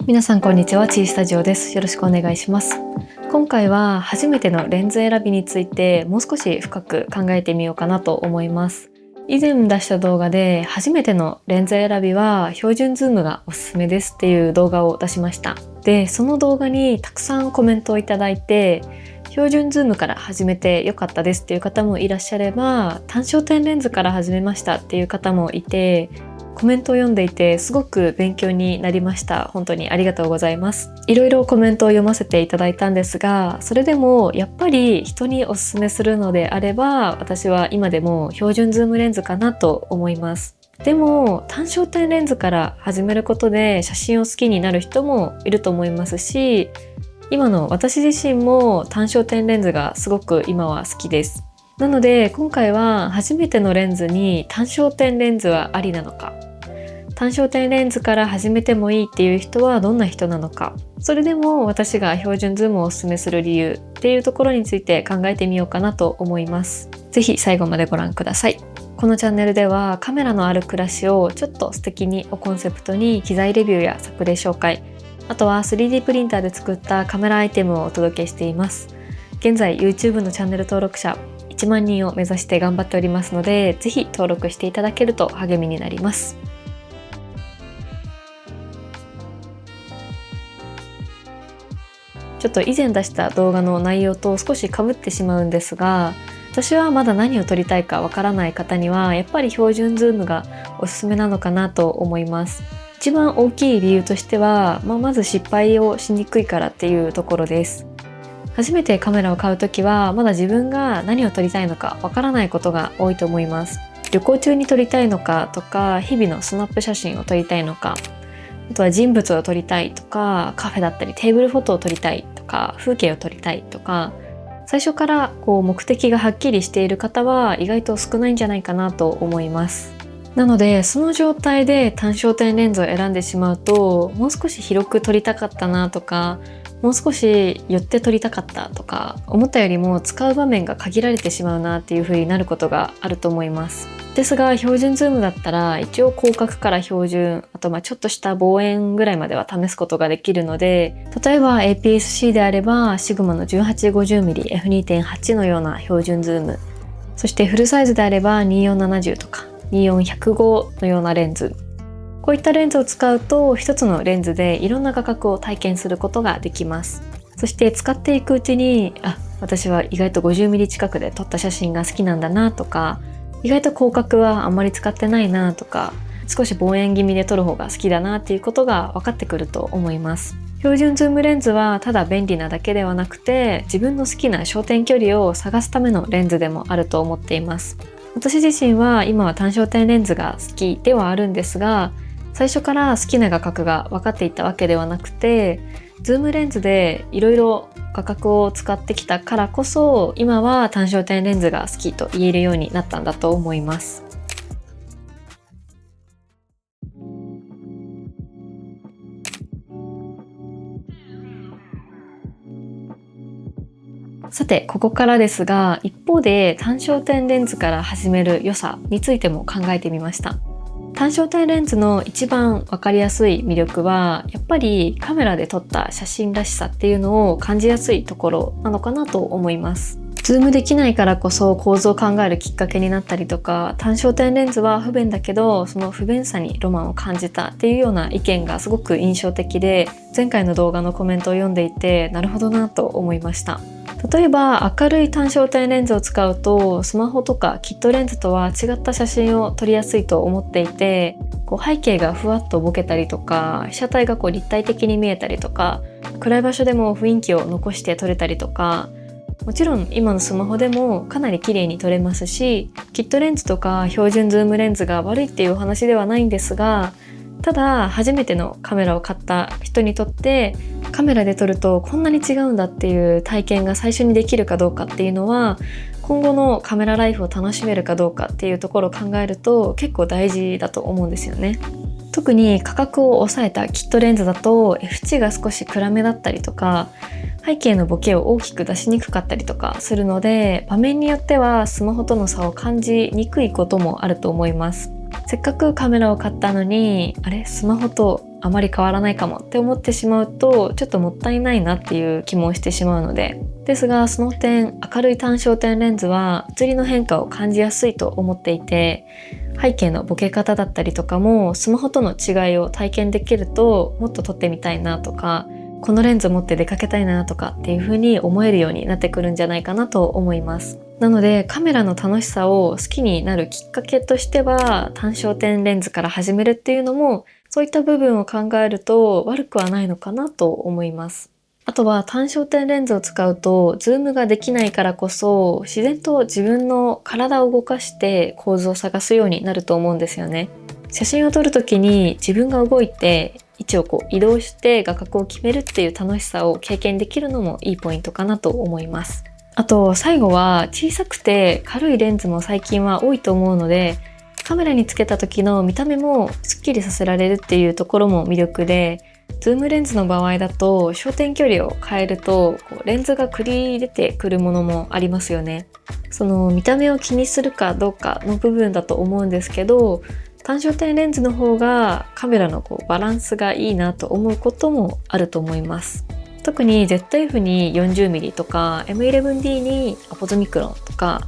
皆さんこんにちは、チースタジオです。よろしくお願いします。今回は初めてのレンズ選びについてもう少し深く考えてみようかなと思います。以前出した動画で初めてのレンズ選びは標準ズームがおすすめですっていう動画を出しました。で、その動画にたくさんコメントをいただいて、標準ズームから始めてよかったですっていう方もいらっしゃれば、単焦点レンズから始めましたっていう方もいて、コメントを読んでいてすごく勉強になりました。本当にありがとうございます。いろいろコメントを読ませていただいたんですが、それでもやっぱり人におすすめするのであれば、私は今でも標準ズームレンズかなと思います。でも単焦点レンズから始めることで写真を好きになる人もいると思いますし、今の私自身も単焦点レンズがすごく今は好きです。なので今回は初めてのレンズに単焦点レンズはありなのか、単焦点レンズから始めてもいいっていう人はどんな人なのか、それでも私が標準ズームをおすすめする理由っていうところについて考えてみようかなと思います。ぜひ最後までご覧ください。このチャンネルではカメラのある暮らしをちょっと素敵にをコンセプトに機材レビューや作例紹介、あとは 3D プリンターで作ったカメラアイテムをお届けしています。現在 YouTube のチャンネル登録者1万人を目指して頑張っておりますので、ぜひ登録していただけると励みになります。ちょっと以前出した動画の内容と少し被ってしまうんですが、私はまだ何を撮りたいかわからない方にはやっぱり標準ズームがおすすめなのかなと思います。一番大きい理由としては、まず失敗をしにくいからっていうところです。初めてカメラを買うときはまだ自分が何を撮りたいのかわからないことが多いと思います。旅行中に撮りたいのかとか、日々のスナップ写真を撮りたいのか、あとは人物を撮りたいとか、カフェだったりテーブルフォトを撮りたいとか、風景を撮りたいとか、最初から目的がはっきりしている方は意外と少ないんじゃないかなと思います。なのでその状態で単焦点レンズを選んでしまうと、もう少し広く撮りたかったなとか、もう少し寄って撮りたかったとか、思ったよりも使う場面が限られてしまうなっていう風になることがあると思います。ですが標準ズームだったら一応広角から標準、あとちょっとした望遠ぐらいまでは試すことができるので、例えば APS-C であればシグマの 1850mm f2.8 のような標準ズーム、そしてフルサイズであれば2470とか24105のようなレンズ、こういったレンズを使うと一つのレンズでいろんな画角を体験することができます。そして使っていくうちに、私は意外と 50mm 近くで撮った写真が好きなんだなとか、意外と広角はあんまり使ってないなとか、少し望遠気味で撮る方が好きだなっていうことが分かってくると思います。標準ズームレンズはただ便利なだけではなくて、自分の好きな焦点距離を探すためのレンズでもあると思っています。私自身は今は単焦点レンズが好きではあるんですが、最初から好きな画角が分かっていたわけではなくて、ズームレンズでいろいろ画角を使ってきたからこそ、今は単焦点レンズが好きと言えるようになったんだと思います。さて、ここからですが、一方で単焦点レンズから始める良さについても考えてみました。単焦点レンズの一番わかりやすい魅力は、やっぱりカメラで撮った写真らしさっていうのを感じやすいところなのかなと思います。ズームできないからこそ構図を考えるきっかけになったりとか、単焦点レンズは不便だけどその不便さにロマンを感じたっていうような意見がすごく印象的で、前回の動画のコメントを読んでいてなるほどなと思いました。例えば明るい単焦点レンズを使うと、スマホとかキットレンズとは違った写真を撮りやすいと思っていて、背景がふわっとボケたりとか、被写体が立体的に見えたりとか、暗い場所でも雰囲気を残して撮れたりとか、もちろん今のスマホでもかなり綺麗に撮れますし、キットレンズとか標準ズームレンズが悪いっていうお話ではないんですが、ただ初めてのカメラを買った人にとって、カメラで撮るとこんなに違うんだっていう体験が最初にできるかどうかっていうのは、今後のカメラライフを楽しめるかどうかっていうところを考えると結構大事だと思うんですよね。特に価格を抑えたキットレンズだと F 値が少し暗めだったりとか、背景のボケを大きく出しにくかったりとかするので、場面によってはスマホとの差を感じにくいこともあると思います。せっかくカメラを買ったのに、スマホとあまり変わらないかもって思ってしまうとちょっともったいないなっていう気もしてしまうので、ですがその点明るい単焦点レンズは写りの変化を感じやすいと思っていて、背景のボケ方だったりとかもスマホとの違いを体験できるともっと撮ってみたいなとか、このレンズ持って出かけたいなとかっていう風に思えるようになってくるんじゃないかなと思います。なのでカメラの楽しさを好きになるきっかけとしては単焦点レンズから始めるっていうのも、そういった部分を考えると悪くはないのかなと思います。あとは単焦点レンズを使うとズームができないからこそ自然と自分の体を動かして構図を探すようになると思うんですよね。写真を撮るときに自分が動いて位置を移動して画角を決めるっていう楽しさを経験できるのもいいポイントかなと思います。あと最後は小さくて軽いレンズも最近は多いと思うので、カメラにつけた時の見た目もスッキリさせられるっていうところも魅力で、ズームレンズの場合だと焦点距離を変えるとレンズが繰り出てくるものもありますよね。その見た目を気にするかどうかの部分だと思うんですけど、単焦点レンズの方がカメラのバランスがいいなと思うこともあると思います。特に ZF に 40mm とか M11D にアポズミクロンとか、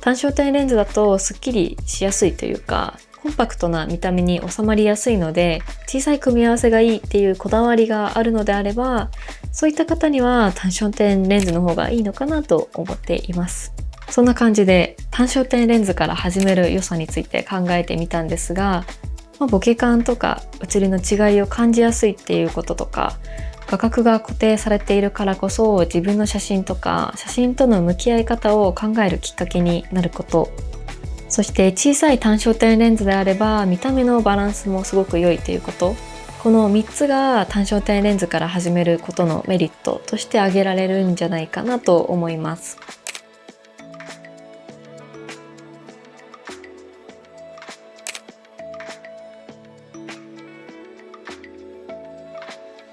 単焦点レンズだとスッキリしやすいというかコンパクトな見た目に収まりやすいので、小さい組み合わせがいいっていうこだわりがあるのであれば、そういった方には単焦点レンズの方がいいのかなと思っています。そんな感じで単焦点レンズから始める良さについて考えてみたんですが、ボケ感とか写りの違いを感じやすいっていうこととか、画角が固定されているからこそ自分の写真とか写真との向き合い方を考えるきっかけになること、そして小さい単焦点レンズであれば見た目のバランスもすごく良いということ、この3つが単焦点レンズから始めることのメリットとして挙げられるんじゃないかなと思います。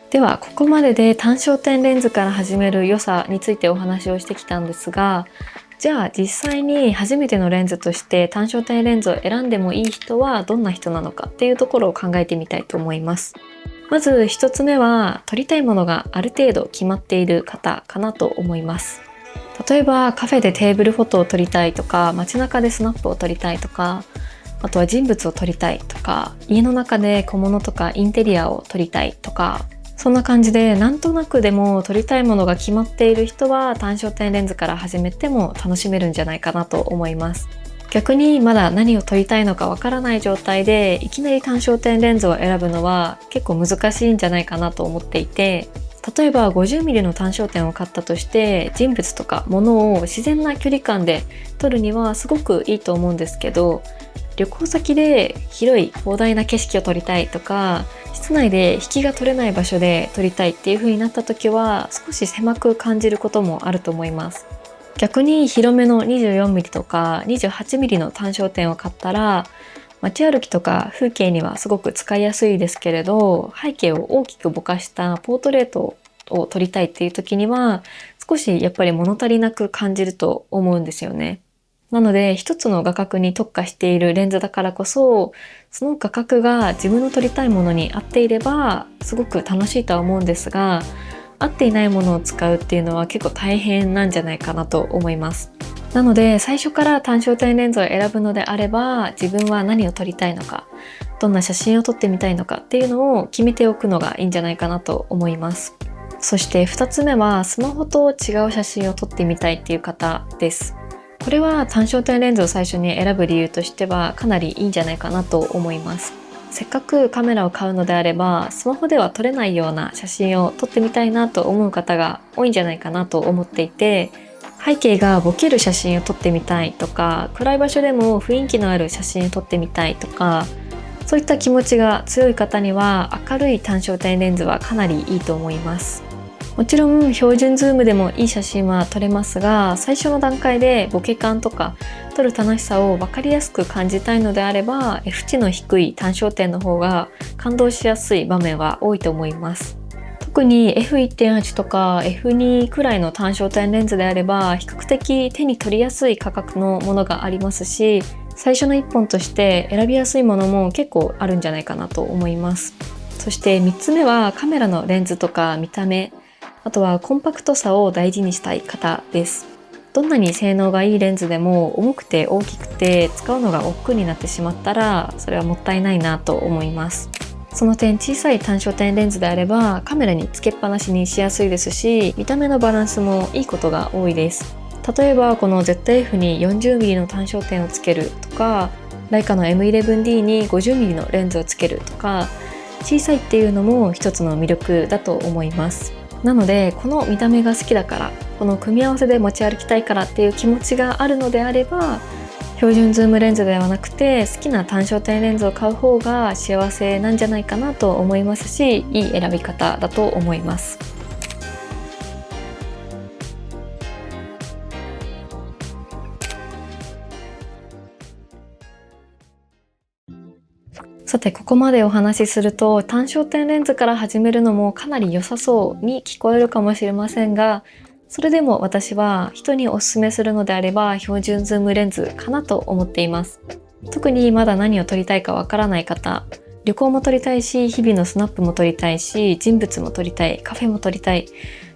ではここまでで単焦点レンズから始める良さについてお話をしてきたんですが、じゃあ実際に初めてのレンズとして単焦点レンズを選んでもいい人はどんな人なのかっていうところを考えてみたいと思います。まず一つ目は撮りたいものがある程度決まっている方かなと思います。例えばカフェでテーブルフォトを撮りたいとか、街中でスナップを撮りたいとか、あとは人物を撮りたいとか、家の中で小物とかインテリアを撮りたいとか、そんな感じでなんとなくでも撮りたいものが決まっている人は単焦点レンズから始めても楽しめるんじゃないかなと思います。逆にまだ何を撮りたいのかわからない状態でいきなり単焦点レンズを選ぶのは結構難しいんじゃないかなと思っていて、例えば 50mm の単焦点を買ったとして人物とか物を自然な距離感で撮るにはすごくいいと思うんですけど、旅行先で広い広大な景色を撮りたいとか、室内で引きが取れない場所で撮りたいっていう風になった時は少し狭く感じることもあると思います。逆に広めの 24mm とか 28mm の単焦点を買ったら、街歩きとか風景にはすごく使いやすいですけれど、背景を大きくぼかしたポートレートを撮りたいっていう時には少しやっぱり物足りなく感じると思うんですよね。なので一つの画角に特化しているレンズだからこそ、その画角が自分の撮りたいものに合っていればすごく楽しいとは思うんですが、合っていないものを使うっていうのは結構大変なんじゃないかなと思います。なので最初から単焦点レンズを選ぶのであれば、自分は何を撮りたいのか、どんな写真を撮ってみたいのかっていうのを決めておくのがいいんじゃないかなと思います。そして2つ目はスマホと違う写真を撮ってみたいっていう方です。これは単焦点レンズを最初に選ぶ理由としてはかなりいいんじゃないかなと思います。せっかくカメラを買うのであれば、スマホでは撮れないような写真を撮ってみたいなと思う方が多いんじゃないかなと思っていて、背景がボケる写真を撮ってみたいとか、暗い場所でも雰囲気のある写真を撮ってみたいとか、そういった気持ちが強い方には明るい単焦点レンズはかなりいいと思います。もちろん標準ズームでもいい写真は撮れますが、最初の段階でボケ感とか撮る楽しさを分かりやすく感じたいのであれば、F 値の低い単焦点の方が感動しやすい場面は多いと思います。特に F1.8 とか F2 くらいの単焦点レンズであれば比較的手に取りやすい価格のものがありますし、最初の一本として選びやすいものも結構あるんじゃないかなと思います。そして3つ目はカメラのレンズとか見た目、あとはコンパクトさを大事にしたい方です。どんなに性能がいいレンズでも重くて大きくて使うのが億劫になってしまったら、それはもったいないなと思います。その点、小さい単焦点レンズであればカメラにつけっぱなしにしやすいですし、見た目のバランスもいいことが多いです。例えばこの ZF に 40mm の単焦点をつけるとか、ライカの M11D に 50mm のレンズをつけるとか、小さいっていうのも一つの魅力だと思います。なのでこの見た目が好きだから、この組み合わせで持ち歩きたいからっていう気持ちがあるのであれば、標準ズームレンズではなくて好きな単焦点レンズを買う方が幸せなんじゃないかなと思いますし、いい選び方だと思います。さて、ここまでお話しすると単焦点レンズから始めるのもかなり良さそうに聞こえるかもしれませんが、それでも私は人におすすめするのであれば標準ズームレンズかなと思っています。特にまだ何を撮りたいかわからない方、旅行も撮りたいし、日々のスナップも撮りたいし、人物も撮りたい、カフェも撮りたい、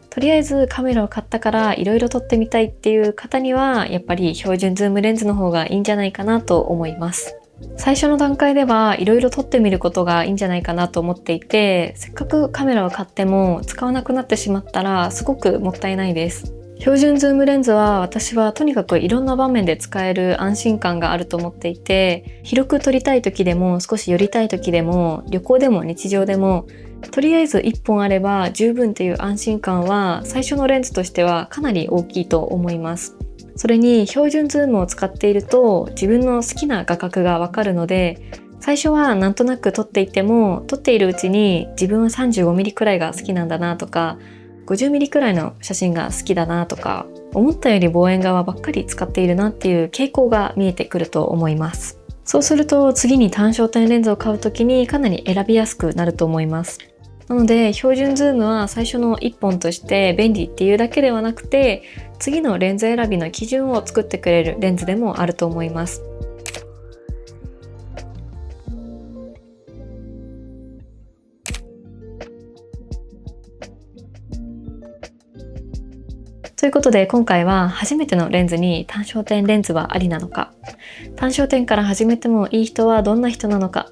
とりあえずカメラを買ったからいろいろ撮ってみたいっていう方には、やっぱり標準ズームレンズの方がいいんじゃないかなと思います。最初の段階ではいろいろ撮ってみることがいいんじゃないかなと思っていて、せっかくカメラを買っても使わなくなってしまったらすごくもったいないです。標準ズームレンズは私はとにかくいろんな場面で使える安心感があると思っていて、広く撮りたい時でも少し寄りたい時でも旅行でも日常でもとりあえず1本あれば十分という安心感は最初のレンズとしてはかなり大きいと思います。それに標準ズームを使っていると自分の好きな画角がわかるので、最初はなんとなく撮っていても撮っているうちに自分は 35mm くらいが好きなんだなとか、50mm くらいの写真が好きだなとか、思ったより望遠側ばっかり使っているなっていう傾向が見えてくると思います。そうすると次に単焦点レンズを買うときにかなり選びやすくなると思います。なので標準ズームは最初の1本として便利っていうだけではなくて、次のレンズ選びの基準を作ってくれるレンズでもあると思います。ということで今回は初めてのレンズに単焦点レンズはありなのか、単焦点から始めてもいい人はどんな人なのか、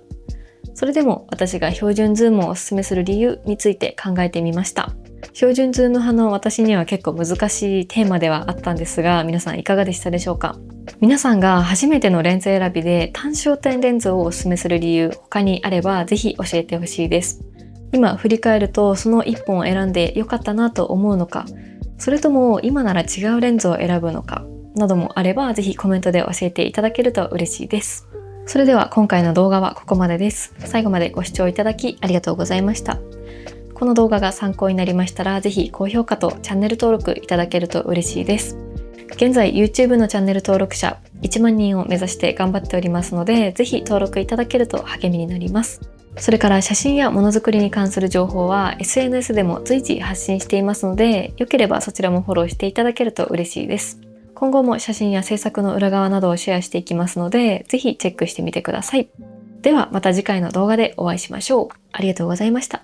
それでも私が標準ズームをおすすめする理由について考えてみました。標準ズーム派の私には結構難しいテーマではあったんですが、皆さんいかがでしたでしょうか。皆さんが初めてのレンズ選びで単焦点レンズをおすすめする理由、他にあればぜひ教えてほしいです。今振り返るとその1本を選んでよかったなと思うのか、それとも今なら違うレンズを選ぶのかなどもあれば、ぜひコメントで教えていただけると嬉しいです。それでは今回の動画はここまでです。最後までご視聴いただきありがとうございました。この動画が参考になりましたら、ぜひ高評価とチャンネル登録いただけると嬉しいです。現在 YouTube のチャンネル登録者1万人を目指して頑張っておりますので、ぜひ登録いただけると励みになります。それから写真やものづくりに関する情報は SNS でも随時発信していますので、よければそちらもフォローしていただけると嬉しいです。今後も写真や制作の裏側などをシェアしていきますので、ぜひチェックしてみてください。ではまた次回の動画でお会いしましょう。ありがとうございました。